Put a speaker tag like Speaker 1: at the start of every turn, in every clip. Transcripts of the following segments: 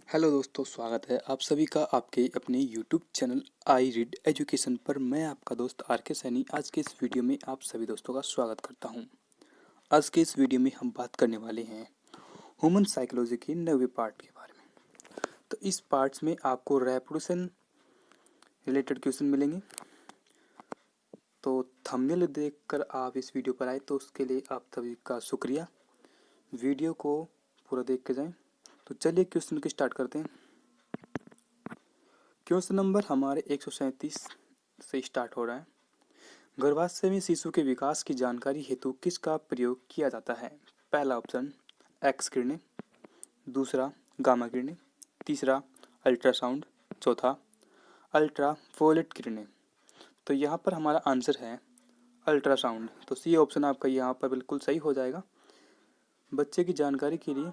Speaker 1: Hello दोस्तों, स्वागत है आप सभी का आपके अपने YouTube channel I read education पर। मैं आपका दोस्त आर के सैनी आज के इस वीडियो में आप सभी दोस्तों का स्वागत करता हूं। आज के इस वीडियो में हम बात करने वाले हैं ह्यूमन साइकोलॉजी के 9वें पार्ट के बारे में। तो इस पार्ट्स में आपको रेपुटेशन रिलेटेड क्वेश्चन मिलेंगे। तो थंबनेल देखकर आप इस वीडियो पर आए तो उसके लिए आप सभी का शुक्रिया। वीडियो को पूरा देख के जाएँ। तो चलिए क्वेश्चन की स्टार्ट करते हैं। क्वेश्चन नंबर हमारे 137 से स्टार्ट हो रहा है। गर्भाशय में शिशु के विकास की जानकारी हेतु किसका प्रयोग किया जाता है? पहला ऑप्शन एक्स किरणें, दूसरा गामा किरणें, तीसरा अल्ट्रासाउंड, चौथा अल्ट्रावोलेट किरणें। तो यहाँ पर हमारा आंसर है अल्ट्रासाउंड। तो सी ऑप्शन आपका यहाँ पर बिल्कुल सही हो जाएगा। बच्चे की जानकारी के लिए,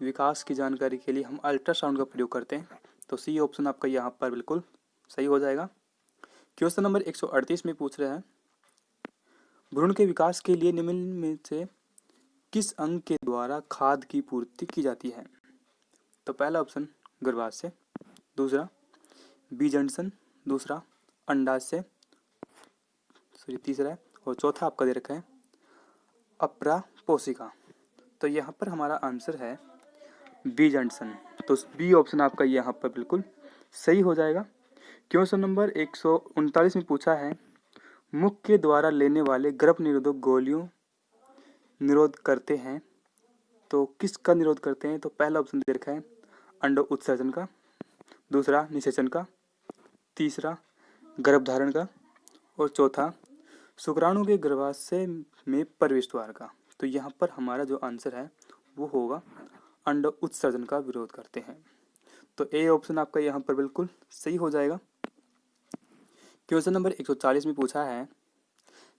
Speaker 1: विकास की जानकारी के लिए हम अल्ट्रासाउंड का प्रयोग करते हैं। तो सी ऑप्शन आपका यहाँ पर बिल्कुल सही हो जाएगा। क्वेश्चन नंबर 138 में पूछ रहे हैं, भ्रूण के विकास के लिए निम्न में से किस अंग के द्वारा खाद्य की पूर्ति की जाती है? तो पहला ऑप्शन गर्भाशय, दूसरा बीजांडसन, दूसरा अंडाशय, तीसरा है और चौथा आपका दे रखा है अप्रापोशिका। तो यहाँ पर हमारा आंसर है बीजांडसन। तो बी ऑप्शन आपका यहाँ पर बिल्कुल सही हो जाएगा। क्वेश्चन नंबर 139 में पूछा है, मुख के द्वारा लेने वाले गर्भ निरोधक गोलियों निरोध करते हैं तो किसका निरोध करते हैं? तो पहला ऑप्शन दे रखा है अंडो उत्सर्जन का, दूसरा निषेचन का, तीसरा गर्भधारण का और चौथा शुक्राणु के गर्भाशय में प्रवेश द्वार का। तो यहाँ पर हमारा जो आंसर है वो होगा अंडो उत्सर्जन का विरोध करते हैं। तो ए ऑप्शन आपका यहाँ पर बिल्कुल सही हो जाएगा। क्वेश्चन नंबर 140 में पूछा है,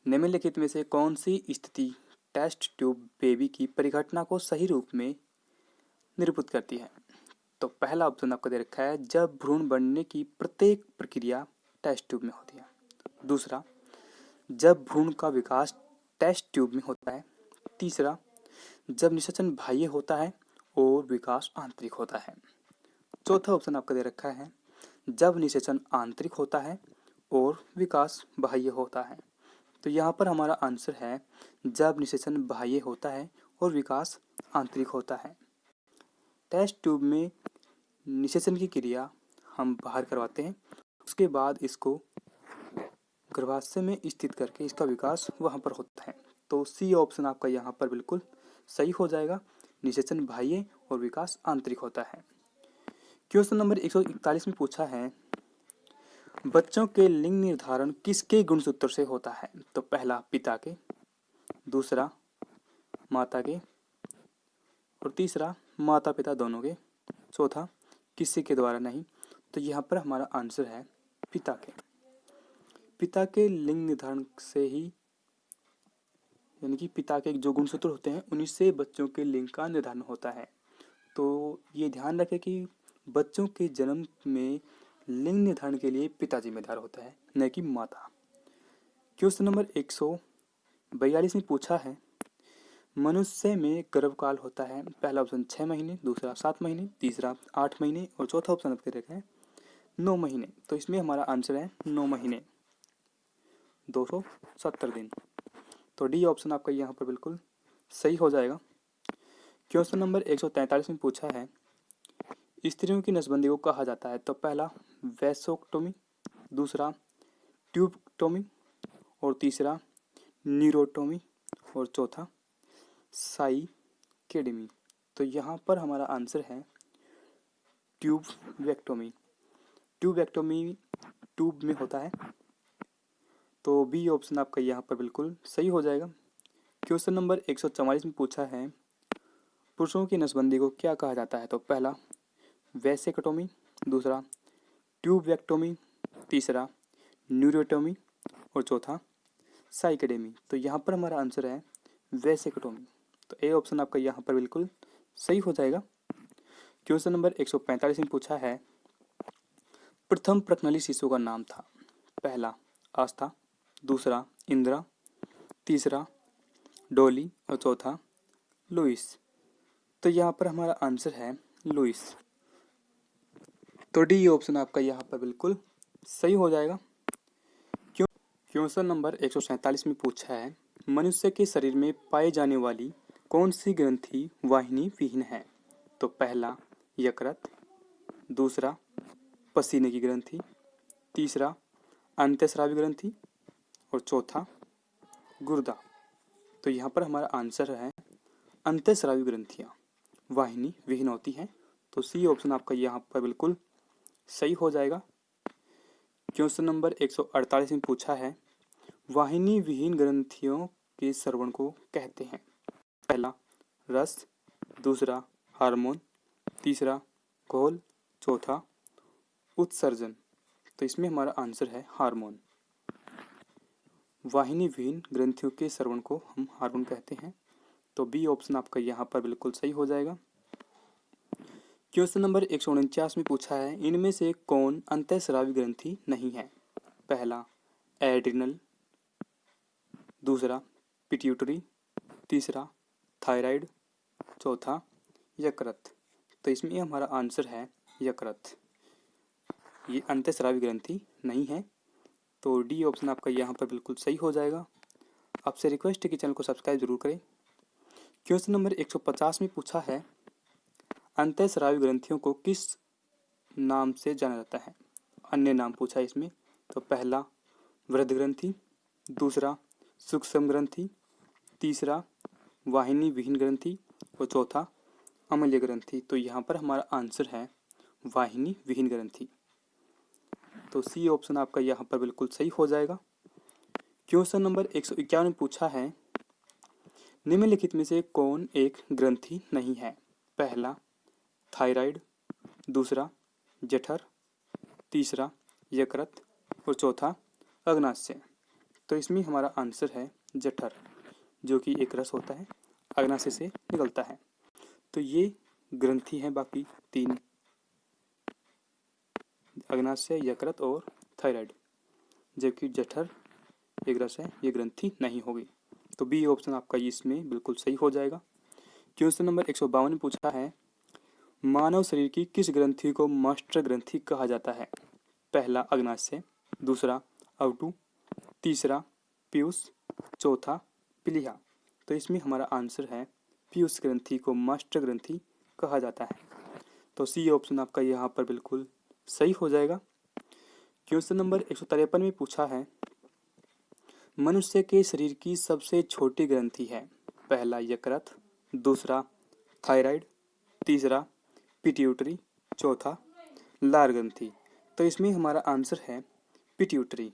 Speaker 1: निम्नलिखित में से कौन सी स्थिति टेस्ट ट्यूब बेबी की परिघटना को सही रूप में निरूपित करती है? तो पहला ऑप्शन आपको दे रखा है जब भ्रूण बनने की प्रत्येक प्रक्रिया टेस्ट ट्यूब में होती है, दूसरा जब भ्रूण का विकास टेस्ट ट्यूब में होता है, तीसरा जब निषेचन बाह्य होता है और विकास आंतरिक होता है, चौथा ऑप्शन आपका दे रखा है जब निषेचन आंतरिक होता है और विकास बाह्य होता है। तो यहाँ पर हमारा आंसर है जब निषेचन बाह्य होता है और विकास आंतरिक होता है। टेस्ट ट्यूब में निषेचन की क्रिया हम बाहर करवाते हैं, उसके बाद इसको गर्भाशय में स्थित करके इसका विकास वहाँ पर होता है। तो सी ऑप्शन आपका यहाँ पर बिल्कुल सही हो जाएगा, निषेचन बाह्य और विकास आंतरिक होता है। क्वेश्चन नंबर 141 में पूछा है, बच्चों के लिंग निर्धारण किसके गुणसूत्र से होता है? तो पहला पिता के, दूसरा माता के और तीसरा माता पिता दोनों के, चौथा किसी के द्वारा नहीं। तो यहाँ पर हमारा आंसर है पिता के। पिता के लिंग निर्धारण से ही, यानी कि पिता के जो गुणसूत्र होते हैं उन्हीं से बच्चों के लिंग का निर्धारण होता है। तो ये ध्यान रखें कि बच्चों के जन्म में लिंग निर्धारण के लिए पिता जिम्मेदार होता है, न कि माता। क्वेश्चन नंबर 142 में पूछा है, मनुष्य में गर्भकाल होता है। पहला ऑप्शन 6 महीने, दूसरा 7 महीने, तीसरा 8 महीने और चौथा ऑप्शन आपके रखा है 9 महीने। तो इसमें हमारा आंसर है 9 महीने 270 दिन। तो डी ऑप्शन आपका यहाँ पर बिल्कुल सही हो जाएगा। क्वेश्चन नंबर 143 में पूछा है, स्त्रियों की नसबंदी को कहा जाता है। तो पहला वैसोक्टोमी, दूसरा ट्यूबक्टोमी और तीसरा न्यूरोटोमी और चौथा साइकेडेमी। तो यहाँ पर हमारा आंसर है ट्यूबवेक्टोमी। ट्यूबवेक्टोमी ट्यूब में होता है। तो बी ऑप्शन आपका यहाँ पर बिल्कुल सही हो जाएगा। क्वेश्चन नंबर 144 में पूछा है, पुरुषों की नसबंदी को क्या कहा जाता है? तो पहला वैसेक्टोमी, दूसरा ट्यूबवेक्टोमी, तीसरा न्यूरोटोमी और चौथा साइकेडेमी। तो यहाँ पर हमारा आंसर है वैसेक्टोमी। तो ए ऑप्शन आपका यहाँ पर बिल्कुल सही हो जाएगा। क्वेश्चन नंबर 145 में पूछा है, प्रथम प्रकनली शिशु का नाम था। पहला आस्था, दूसरा इंदिरा, तीसरा डॉली और चौथा लुइस। तो यहाँ पर हमारा आंसर है लुइस। तो डी ऑप्शन आपका यहाँ पर बिल्कुल सही हो जाएगा। क्वेश्चन नंबर 147 में पूछा है, मनुष्य के शरीर में पाई जाने वाली कौन सी ग्रंथि वाहिनी विहीन है? तो पहला यकृत, दूसरा पसीने की ग्रंथि, तीसरा अंतःस्रावी ग्रंथि और चौथा गुर्दा। तो यहाँ पर हमारा आंसर है अंतःस्रावी ग्रंथियाँ वाहिनी विहीन होती हैं। तो सी ऑप्शन आपका यहाँ पर बिल्कुल सही हो जाएगा। क्वेश्चन नंबर 148 में पूछा है, वाहिनी विहीन ग्रंथियों के श्रवण को कहते हैं? पहला रस, दूसरा हार्मोन, तीसरा घोल, चौथा उत्सर्जन। तो इसमें हमारा आंसर है हार्मोन। वाहिनी विहीन ग्रंथियों के श्रवण को हम हार्मोन कहते हैं। तो बी ऑप्शन आपका यहाँ पर बिल्कुल सही हो जाएगा। क्वेश्चन नंबर 149 में पूछा है, इनमें से कौन अंतःस्रावी ग्रंथि नहीं है? पहला एड्रिनल, दूसरा पिट्यूटरी, तीसरा थायराइड, चौथा यकृत। तो इसमें हमारा आंसर है यकृत। ये अंतःस्रावी ग्रंथि नहीं है। तो डी ऑप्शन आपका यहाँ पर बिल्कुल सही हो जाएगा। आपसे रिक्वेस्ट है कि चैनल को सब्सक्राइब जरूर करें। क्वेश्चन नंबर 150 में पूछा है, अंतःस्रावी ग्रंथियों को किस नाम से जाना जाता है? अन्य नाम पूछा है इसमें। तो पहला वृद्ध ग्रंथि, दूसरा सूक्ष्म ग्रंथि, तीसरा वाहिनी विहीन ग्रंथि और चौथा अम्लीय ग्रंथि। तो यहाँ पर हमारा आंसर है वाहिनी विहीन ग्रंथि। तो सी ऑप्शन आपका यहाँ पर बिल्कुल सही हो जाएगा। क्वेश्चन नंबर 151 में पूछा है, निम्नलिखित में से कौन एक ग्रंथि नहीं है? पहला थायराइड, दूसरा जठर, तीसरा यकृत और चौथा अग्नाशय। तो इसमें हमारा आंसर है जठर, जो कि एक रस होता है, अग्नाशय से निकलता है। तो ये ग्रंथि हैं बाकी तीन, अग्नाशय, यकृत और थायराइड, जबकि जठर एक रस है, ये ग्रंथि नहीं होगी। तो बी ऑप्शन आपका इसमें बिल्कुल सही हो जाएगा। क्वेश्चन नंबर 152 में पूछा है, मानव शरीर की किस ग्रंथि को मास्टर ग्रंथि कहा जाता है? पहला अग्नाशय, दूसरा अवटु, तीसरा पीयूष, चौथा प्लीहा। तो इसमें हमारा आंसर है पीयूष ग्रंथि को मास्टर ग्रंथि कहा जाता है। तो सी ऑप्शन आपका यहाँ पर बिल्कुल सही हो जाएगा। क्वेश्चन नंबर 153 में पूछा है, मनुष्य के शरीर की सबसे छोटी ग्रंथि है? पहला यकृत, दूसरा थायराइड, तीसरा पिट्यूटरी, चौथा लार ग्रंथि। तो इसमें हमारा आंसर है पिट्यूटरी।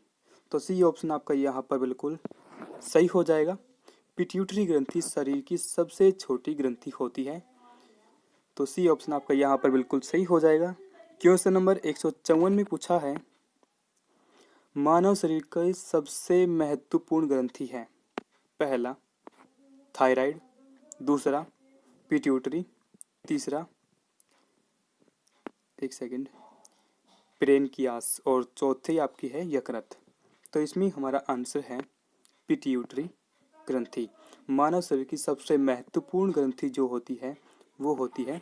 Speaker 1: तो सी ऑप्शन आपका यहाँ पर बिल्कुल सही हो जाएगा। पिट्यूटरी ग्रंथि शरीर की सबसे छोटी ग्रंथि होती है। तो सी ऑप्शन आपका यहाँ पर बिल्कुल सही हो जाएगा। क्वेश्चन नंबर 154 में पूछा है, मानव शरीर की सबसे महत्वपूर्ण ग्रंथि है? पहला थायराइड, दूसरा पिट्यूटरी, तीसरा पेनक्रियास और चौथी आपकी है यकृत। तो इसमें हमारा आंसर है पिट्यूटरी ग्रंथि। मानव शरीर की सबसे महत्वपूर्ण ग्रंथि जो होती है वो होती है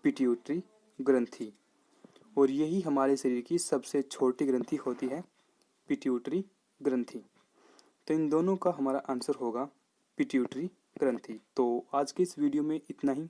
Speaker 1: पिट्यूटरी ग्रंथि, और यही हमारे शरीर की सबसे छोटी ग्रंथि होती है पिट्यूटरी ग्रंथि। तो इन दोनों का हमारा आंसर होगा पिट्यूटरी ग्रंथि। तो आज के इस वीडियो में इतना ही।